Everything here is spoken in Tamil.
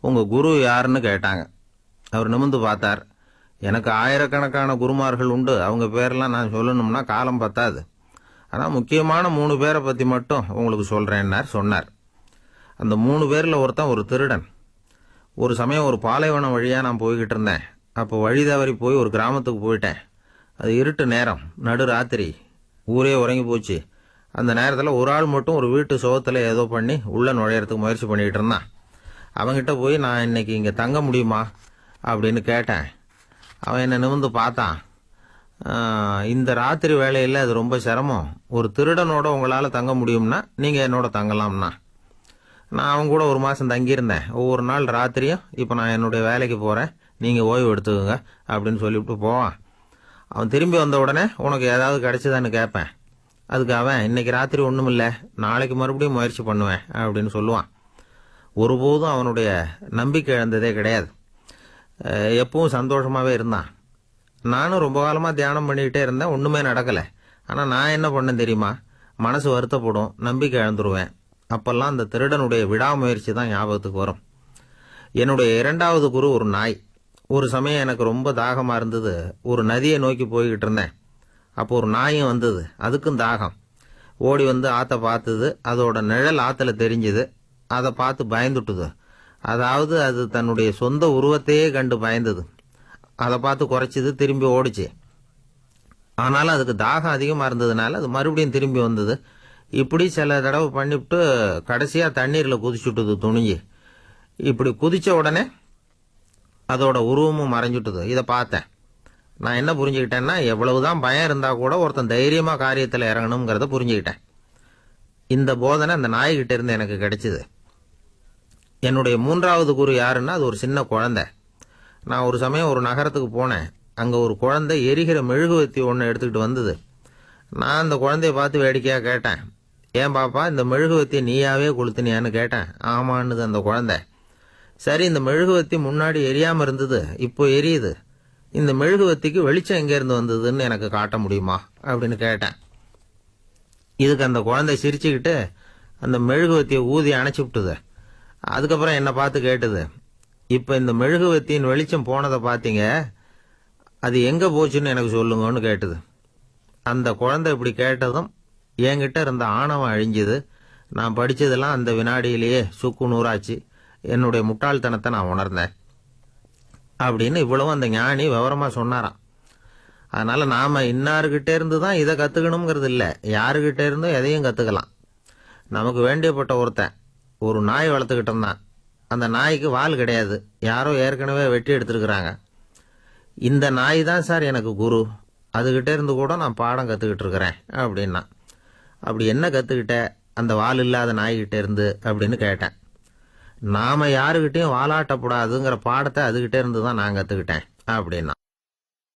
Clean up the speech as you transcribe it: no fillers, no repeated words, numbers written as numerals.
உங்கள் குரு யாருன்னு கேட்டாங்க. அவர் நிமிர்ந்து பார்த்தார். எனக்கு ஆயிரக்கணக்கான குருமார்கள் உண்டு, அவங்க பேரெல்லாம் நான் சொல்லணும்னா காலம் பத்தாது. ஆனால் முக்கியமான 3 பேரை பற்றி மட்டும் உங்களுக்கு சொல்கிறேன்னார். சொன்னார். அந்த 3 பேரில் ஒருத்தன் ஒரு திருடன். ஒரு சமயம் ஒரு பாலைவனம் வழியாக நான் போய்கிட்டு இருந்தேன். அப்போ வழி தவறி போய் ஒரு கிராமத்துக்கு போயிட்டேன். அது இருட்டு நேரம், நடு ராத்திரி, ஊரே உறங்கி போச்சு. அந்த நேரத்தில் ஒரு ஆள் மட்டும் ஒரு வீட்டு சுவத்தில் ஏதோ பண்ணி உள்ளே நுழையறதுக்கு முயற்சி பண்ணிகிட்டு இருந்தான். அவன்கிட்ட போய் நான் இன்னைக்கு இங்கே தங்க முடியுமா அப்படின்னு கேட்டேன். அவன் என்னை நிமிர்ந்து பார்த்தான். இந்த ராத்திரி வேலையில் அது ரொம்ப சிரமம், ஒரு திருடனோட உங்களால் தங்க முடியும்னா நீங்கள் என்னோட தங்கலாம்னா. நான் அவன் கூட ஒரு மாதம் தங்கியிருந்தேன். ஒவ்வொரு நாள் ராத்திரியும் இப்போ நான் என்னுடைய வேலைக்கு போகிறேன், நீங்கள் ஓய்வு எடுத்துக்கோங்க அப்படின்னு சொல்லிவிட்டு போவான். அவன் திரும்பி வந்த உடனே உனக்கு ஏதாவது கிடைச்சதான்னு கேட்பேன். அதுக்கு அவன் இன்னைக்கு ராத்திரி ஒன்றும் இல்லை, நாளைக்கு மறுபடியும் முயற்சி பண்ணுவேன் அப்படின்னு சொல்லுவான். ஒருபோதும் அவனுடைய நம்பிக்கை இழந்ததே கிடையாது. எப்பவும் சந்தோஷமாகவே இருந்தான். நானும் ரொம்ப காலமாக தியானம் பண்ணிக்கிட்டே இருந்தேன், ஒன்றுமே நடக்கலை. ஆனால் நான் என்ன பண்ணேன் தெரியுமா? மனசு வருத்தப்படும், நம்பிக்கை இழந்துருவேன். அப்பெல்லாம் அந்த திருடனுடைய விடாமுயற்சி தான் ஞாபகத்துக்கு வரும். என்னுடைய 2வது குரு ஒரு நாய். ஒரு சமயம் எனக்கு ரொம்ப தாகமாக இருந்தது. ஒரு நதியை நோக்கி போய்கிட்டு இருந்தேன். அப்போ ஒரு நாயும் வந்தது. அதுக்கும் தாகம். ஓடி வந்து ஆற்றை பார்த்தது. அதோட நிழல் ஆற்றுல தெரிஞ்சுது. அதை பார்த்து பயந்துட்டுது. அதாவது அது தன்னுடைய சொந்த உருவத்தையே கண்டு பயந்தது. அதை பார்த்து குறைச்சிது, திரும்பி ஓடிச்சு. ஆனாலும் அதுக்கு தாகம் அதிகமாக இருந்ததுனால அது மறுபடியும் திரும்பி வந்தது. இப்படி சில தடவை பண்ணிவிட்டு கடைசியாக தண்ணீரில் குதிச்சுட்டுது துணிஞ்சு. இப்படி குதித்த உடனே அதோட உருவமும் மறைஞ்சுட்டுது. இதை பார்த்தேன். நான் என்ன புரிஞ்சுக்கிட்டேன்னா, எவ்வளவுதான் பயம் இருந்தால் கூட ஒருத்தன் தைரியமாக காரியத்தில் இறங்கணுங்கிறத புரிஞ்சுக்கிட்டேன். இந்த போதனை அந்த நாய்கிட்ட இருந்து எனக்கு கிடைச்சிது. என்னுடைய 3வது குரு யாருன்னா, அது ஒரு சின்ன குழந்தை. நான் ஒரு சமயம் ஒரு நகரத்துக்கு போனேன். அங்கே ஒரு குழந்தை எரிகிற மெழுகுவத்தி ஒன்று எடுத்துக்கிட்டு வந்தது. நான் அந்த குழந்தைய பார்த்து வேடிக்கையாக கேட்டேன், ஏன் பாப்பா இந்த மெழுகுவத்தியை நீயாவே கொளுத்தினியான்னு கேட்டேன். ஆமான்னுது அந்த குழந்தை. சரி, இந்த மெழுகுவத்தி முன்னாடி எரியாமல் இருந்தது, இப்போ எரியுது. இந்த மெழுகுவத்திக்கு வெளிச்சம் எங்கேருந்து வந்ததுன்னு எனக்கு காட்ட முடியுமா அப்படின்னு கேட்டேன். இதுக்கு அந்த குழந்தை சிரிச்சுக்கிட்டு அந்த மெழுகுவத்தியை ஊதி அணைச்சி விட்டுது. அதுக்கப்புறம் என்னை பார்த்து கேட்டுது, இப்போ இந்த மெழுகுவத்தியின் வெளிச்சம் போனதை பார்த்தீங்க, அது எங்கே போச்சுன்னு எனக்கு சொல்லுங்கன்னு கேட்டுது. அந்த குழந்தை இப்படி கேட்டதும் என்கிட்ட இருந்த ஆணவம் அழிஞ்சுது. நான் படித்ததெல்லாம் அந்த வினாடியிலேயே சுக்கு நூறாச்சு. என்னுடைய முட்டாள்தனத்தை நான் உணர்ந்தேன் அப்படின்னு இவ்வளவும் அந்த ஞானி விவரமாக சொன்னாராம். அதனால் நாம் இன்னார்கிட்ட இருந்து தான் இதை கற்றுக்கணுங்கிறது இல்லை, யாருக்கிட்ட இருந்தும் எதையும் கற்றுக்கலாம். நமக்கு வேண்டியப்பட்ட ஒருத்தன் ஒரு நாய் வளர்த்துக்கிட்டு இருந்தான். அந்த நாய்க்கு வால் கிடையாது, யாரோ ஏற்கனவே வெட்டி எடுத்துருக்குறாங்க. இந்த நாய் தான் சார் எனக்கு குரு, அதுகிட்ட இருந்து கூட நான் பாடம் கற்றுக்கிட்டு இருக்கிறேன் அப்படின்னா. அப்படி என்ன கற்றுக்கிட்ட அந்த வால் இல்லாத நாய்கிட்ட இருந்து அப்படின்னு கேட்டேன். நாம் யாருக்கிட்டையும் வாலாட்டக்கூடாதுங்கிற பாடத்தை அதுகிட்ட இருந்து தான் நான் கற்றுக்கிட்டேன் அப்படின்னா.